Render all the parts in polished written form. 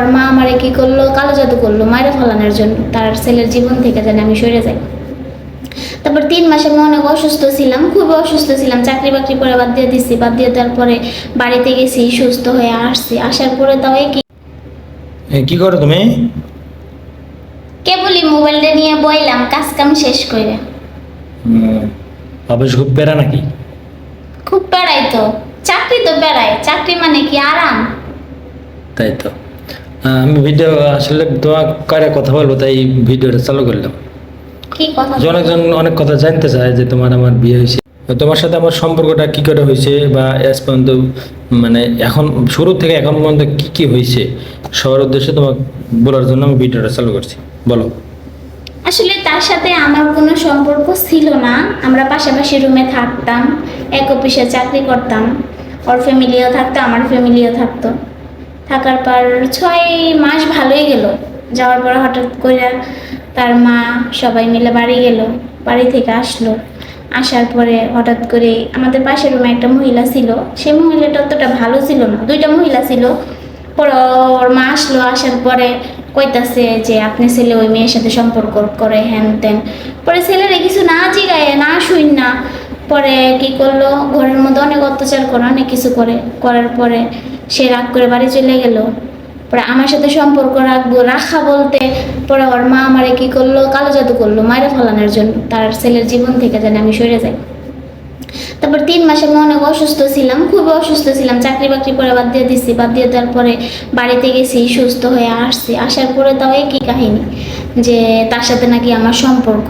ওর মা আমারে কি করলো, কালো জাদু করলো মায়েরা ফলানোর জন্য, তার ছেলের জীবন থেকে যেন আমি সরে যাই। তারপর 3 মাস আমি অনেক অসুস্থ ছিলাম, খুবই অসুস্থ ছিলাম। চাকরি বাকরি করে বাদ দিয়ে দিছি, বাদ দিয়ে দেওয়ার পরে বাড়িতে গেছি, সুস্থ হয়ে আসছি। আসার পরে তাও কি কি করো তুমি? কেবলই মোবাইলটা নিয়ে বইলাম কাজ কাম শেষ করে। অফিস খুব প্যারা নাকি? খুব বেড়াই তো, চাকরি তো বেড়াই, চাকরি মানে কি আরাম? তাই তো। আমি ভিডিও আসলে তোমার কারে কথা বলবো তাই ভিডিওটা চালু করলাম। কি কথা? যে অনেকজন অনেক কথা জানতে চায় যে তোমার আমার বিয়ে হয়েছে, তো তোমার সাথে আমার সম্পর্কটা কি করে হয়েছে, বা আজ পর্যন্ত মানে এখন শুরু থেকে এখন পর্যন্ত কি কি হয়েছে সবার উদ্দেশ্যে তোমাকে বলার জন্য আমি ভিডিওটা চালু করছি। বলো। আসলে তার সাথে আমার কোনো সম্পর্ক ছিল না। আমরা পাশাপাশি রুমে থাকতাম, এক অফিসে চাকরি করতাম। ওর ফ্যামিলিও থাকতো, আমার ফ্যামিলিও থাকতো। থাকার পর 6 মাস ভালোই গেল। যাওয়ার পর হঠাৎ করে তার মা সবাই মিলে বাড়ি গেল, বাড়ি থেকে আসলো। আসার পরে হঠাৎ করে আমাদের পাশের রুমে একটা মহিলা ছিল, সেই মহিলাটা অতটা ভালো ছিল না। 2টা মহিলা ছিল। পরে ওর মা আসলো, আসার পরে কইতাছে যে আপনি ছেলে ওই মেয়ের সাথে সম্পর্ক করে হ্যান ত্যান। পরে ছেলেরা কিছু না জিগায় না শুন না, পরে কি করলো, ঘরের মধ্যে অনেক অত্যাচার করে, অনেক কিছু করার পরে সে রাগ করে বাড়ি চলে গেল। পরে আমার সাথে সম্পর্ক রাখা বলতে পরে ওর মা আমারে কি করলো, কালো জাদু করলো মায়েরা ফলানোর জন্য, তার ছেলের জীবন থেকে যেন আমি সরে যাই। তারপর 3 মাস আমি অনেক অসুস্থ ছিলাম, খুবই অসুস্থ ছিলাম। চাকরি বাকরি করে বাদ দিয়ে দিছি, বাদ দিয়ে দেওয়ার পরে বাড়িতে গেছি, সুস্থ হয়ে আসছি। আসার পরে তাও একই কাহিনী যে তার সাথে নাকি আমার সম্পর্ক,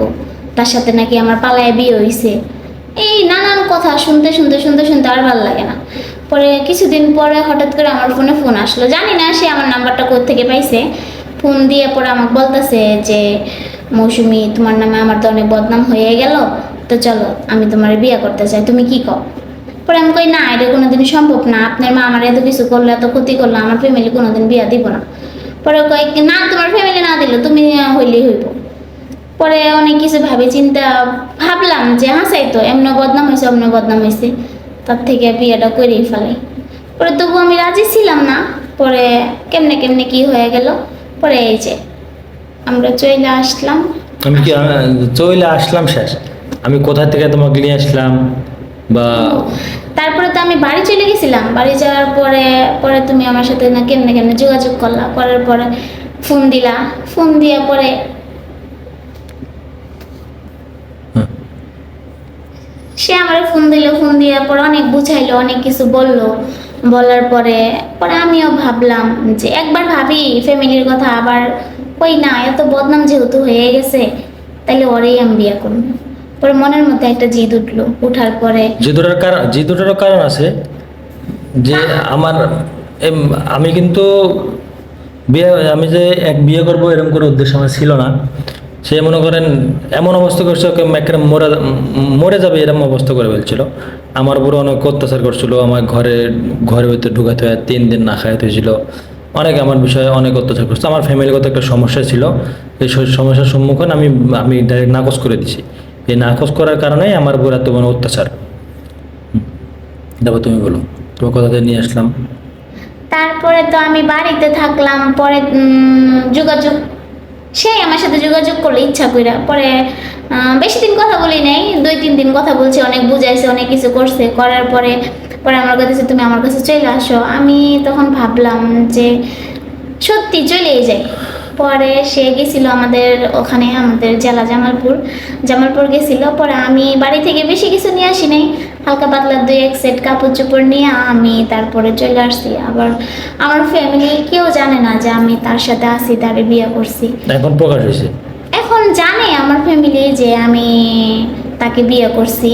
তার সাথে নাকি আমার পালায় বিয়ে হয়েছে। এই নানান কথা শুনতে শুনতে শুনতে শুনতে আর ভালো লাগে না। পরে কিছুদিন পরে হঠাৎ করে আমার ফোনে ফোন আসলো, জানি না সে আমার নাম্বারটা কোথা থেকে পাইছে। ফোন দিয়ে পরে আমাকে বলতেছে যে মৌসুমী, তোমার নামে আমার তো অনেক বদনাম হয়ে গেল, তো চলো আমি তোমার বিয়ে করতে চাই, তুমি কি কও? পরে আমি কই না, এটা কোনোদিনই সম্ভব না। আপনার মা আমার এত কিছু করলো, এত ক্ষতি করলো, আমার ফ্যামিলি কোনোদিন বিয়ে দিব না। পরে কয় না, তোমার ফ্যামিলি না দিল তুমি হইলেই হইব। পরে অনেক কিছু ভাবে চিন্তা ভাবলাম যে হাসাই তো, এমন বদনাম হয়েছে অমন বদনাম হয়েছে, তার থেকে বিয়েটা করেই ফেলাই। পরে তবু আমি রাজি ছিলাম না। পরে কেমনে কেমনে কি হয়ে গেল, পরে এই যে আমরা চলে আসলাম। আমি কি চলে আসলাম শেষ? আমি কোথা থেকে তোমাকে নিয়ে আসলাম বা তারপরে তো আমি বাড়ি চলে গেছিলাম। বাড়ি যাওয়ার পরে পরে তুমি আমার সাথে না কেমনে কেমনে যোগাযোগ করলা, করার পরে ফোন দিলা, ফোন দিয়ে পরে সে আমার ফোন দিল, ফোন দেওয়ার পর অনেক বুঝাইলো, অনেক কিছু বললো। বলার পরে পরে আমিও ভাবলাম যে একবার ভাবি ফ্যামিলির কথা, আবার কই না, এত বদনাম যেহেতু হয়ে গেছে তাইলে ওরেই আমি বিয়ে করবো। পরে মনের মধ্যে একটা জিদ উঠলো, উঠার পরে যে দুটারও কারণ আছে যে আমার আমি কিন্তু বিয়ে, আমি যে এক বিয়ে করবো এরকম কোনো উদ্দেশ্য আমার ছিল না। সে মনে করেন এমন অবস্থা করছে ওকে একেবারে মরে যাবে এরকম অবস্থা করে ফেলছিল। আমার উপর অনেক অত্যাচার করছিল, আমার ঘরের ভিতরে ঢুকাতে হয়, 3 দিন না খাইতে হয়েছিল। অনেক আমার বিষয়ে অনেক অত্যাচার করছে। আমার ফ্যামিলিগত একটা সমস্যা ছিল, এই সমস্যার সম্মুখীন আমি আমি ডাইরেক্ট নাকচ করে দিছি। এই নাকচ করার কারণেই আমার উপর এত বড় অত্যাচার। দেখো তুমি বলো, তোমার কথাতে নিয়ে আসলাম। তারপরে তো আমি বাড়িতে থাকলাম। পরে যোগাযোগ, সেই আমার সাথে যোগাযোগ করলে ইচ্ছা কইরা। পরে বেশি দিন কথা বলি নাই, 2-3 দিন কথা বলছি, অনেক বুঝাইছে, অনেক কিছু করছে। করার পরে পরে আমার কাছে তুমি আমার কাছে চলে আসো। আমি তখন ভাবলাম যে সত্যি চলেই যাই। পরে সে গেছিল আমাদের ওখানে, আমাদের জেলা জামালপুর গেছিল। পরে আমি বাড়ি থেকে বেশি কিছু নিয়ে আসি নাই, হালকা পাতলা 2-1 সেট কাপড় চোপড় নিয়ে আমি তারপরে চলে আসছি। আবার আমার ফ্যামিলি কেউ জানে না যে আমি তার সাথে আসি, তারে বিয়ে করছি। এখন প্রকাশ হয়েছে। এখন জানে আমার ফ্যামিলি যে আমি তাকে বিয়ে করছি,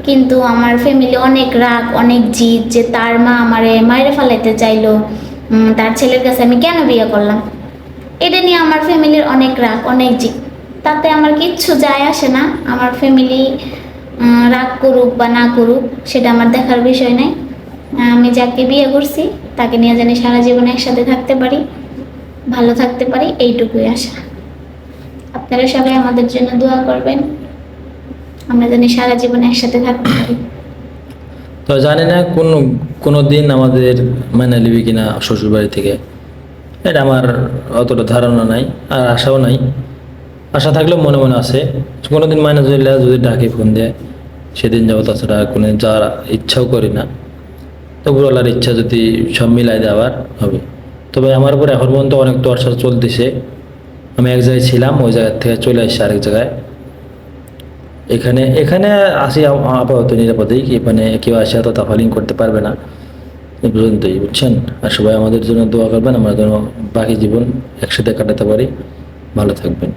কিন্তু আমার ফ্যামিলি অনেক রাগ, অনেক জিদ যে তার মা আমারে মাইরে ফেলাইতে চাইলো, তার ছেলের কাছে আমি কেন বিয়ে করলাম। এটা নিয়ে আমার ফ্যামিলির অনেক রাগ, অনেক জিদ। তাতে আমার কিচ্ছু যায় আসে না। আমার ফ্যামিলি রাগ করুক বা না করুক সেটা আমার দেখার বিষয় নাই। আমি যাকে বিয়ে করছি তাকে নিয়ে জানি সারা জীবন একসাথে থাকতে পারি, ভালো থাকতে পারি, এইটুকুই আশা। আপনারা সবাই আমাদের জন্য দোয়া করবেন, আমরা জানি সারা জীবন একসাথে থাকতে পারি। তো জানি না কোনো দিন আমাদের মেনে নিবি কিনা শ্বশুর বাড়ি থেকে। এটা আমার অতটা ধারণা নাই, আর আশাও নাই। আশা থাকলেও মনে মনে আছে, কোনোদিন মাইনাস হইলে যদি ডাকে ফোন দেয় সেদিন যাবো, তাছাড়া কোনো যাওয়ার ইচ্ছাও করি না। তো উপরওয়ালার ইচ্ছা যদি সব মিলাই দেওয়ার হবে। তবে আমার উপর এখন পর্যন্ত অনেক টর্চার চলতেছে। আমি এক জায়গায় ছিলাম, ওই জায়গার থেকে চলে আসছি আরেক জায়গায়। এখানে এখানে আসি আপাতত নিরাপদেই, এখানে কেউ আসে এত তাফালিং করতে পারবে না। এ পর্যন্তই, বুঝছেন। আর সবাই আমাদের জন্য দোয়া করবেন, আমরা যেন বাকি জীবন একসাথে কাটাতে পারি। ভালো থাকবেন।